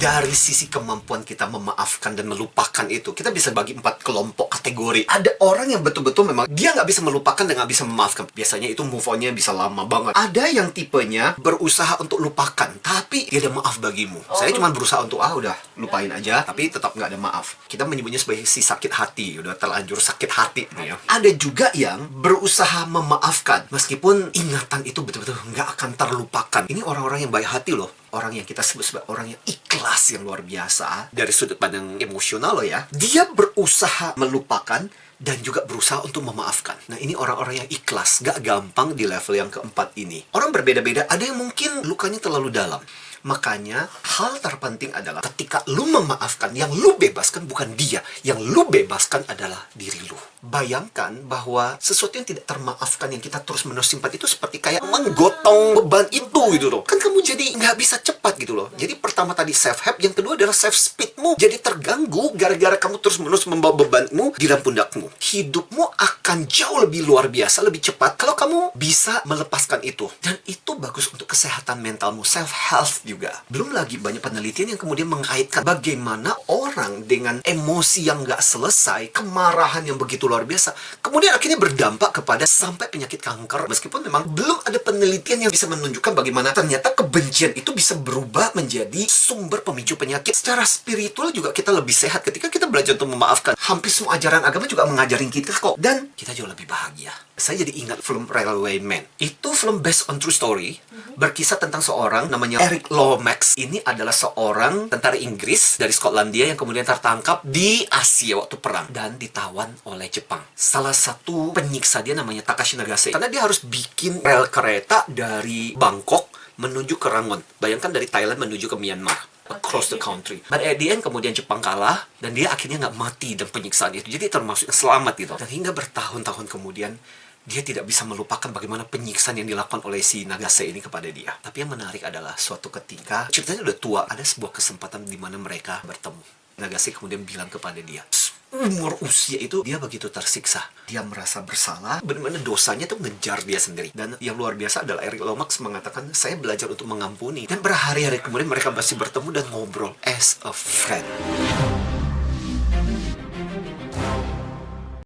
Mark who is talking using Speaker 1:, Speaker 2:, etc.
Speaker 1: Dari sisi kemampuan kita memaafkan dan melupakan itu, kita bisa bagi 4 kelompok kategori. Ada orang yang betul-betul memang dia nggak bisa melupakan dan nggak bisa memaafkan. Biasanya itu move on-nya bisa lama banget. Ada yang tipenya berusaha untuk lupakan, tapi dia ada maaf bagimu. Saya cuma berusaha untuk, udah lupain aja, tapi tetap nggak ada maaf. Kita menyebutnya sebagai si sakit hati, udah terlanjur sakit hati. Ya. Ada juga yang berusaha memaafkan, meskipun ingatan itu betul-betul nggak akan terlupakan. Ini orang-orang yang baik hati loh. Orang yang kita sebut sebagai orang yang ikhlas yang luar biasa. Dari sudut pandang emosional loh ya. Dia berusaha melupakan dan juga berusaha untuk memaafkan. Nah, ini orang-orang yang ikhlas. Gak gampang di level yang keempat ini. Orang berbeda-beda. Ada yang mungkin lukanya terlalu dalam. Makanya, hal terpenting adalah ketika lu memaafkan, yang lu bebaskan bukan dia. Yang lu bebaskan adalah diri lu. Bayangkan bahwa sesuatu yang tidak termaafkan, yang kita terus-menerus simpan itu seperti kayak menggotong beban itu gitu loh. Kan kamu jadi nggak bisa cepat gitu loh. Jadi pertama tadi self-help, yang kedua adalah self-speedmu. Jadi terganggu gara-gara kamu terus-menerus membawa bebanmu di dalam pundakmu. Hidupmu akan jauh lebih luar biasa, lebih cepat kalau kamu bisa melepaskan itu. Dan itu bagus untuk kesehatan mentalmu, self-health juga. Belum lagi banyak penelitian yang kemudian mengaitkan bagaimana orang dengan emosi yang nggak selesai, kemarahan yang begitu luar biasa, kemudian akhirnya berdampak kepada sampai penyakit kanker. Meskipun memang belum ada penelitian yang bisa menunjukkan bagaimana ternyata kebencian itu bisa berubah menjadi sumber pemicu penyakit. Secara spiritual juga kita lebih sehat ketika kita belajar untuk memaafkan. Hampir semua ajaran agama juga mengajarin kita kok. Dan kita jauh lebih bahagia. Saya jadi ingat film Railway Man. Itu film based on true story. Berkisah tentang seorang namanya Eric Lomax. Ini adalah seorang tentara Inggris dari Skotlandia yang kemudian tertangkap di Asia waktu perang dan ditawan oleh Jepang. Salah satu penyiksa dia namanya Takashi Nagase. Karena dia harus bikin rel kereta dari Bangkok menuju ke Rangon. Bayangkan dari Thailand menuju ke Myanmar. Across the country. But at the end kemudian Jepang kalah dan dia akhirnya nggak mati dan penyiksaan itu. Jadi termasuk yang selamat gitu. Dan hingga bertahun-tahun kemudian dia tidak bisa melupakan bagaimana penyiksaan yang dilakukan oleh si Nagase ini kepada dia. Tapi yang menarik adalah suatu ketika, ceritanya udah tua, ada sebuah kesempatan di mana mereka bertemu. Nagase kemudian bilang kepada dia, umur usia itu dia begitu tersiksa. Dia merasa bersalah, benar-benar dosanya tuh ngejar dia sendiri. Dan yang luar biasa adalah Eric Lomax mengatakan, saya belajar untuk mengampuni. Dan berhari-hari kemudian mereka masih bertemu dan ngobrol as a friend.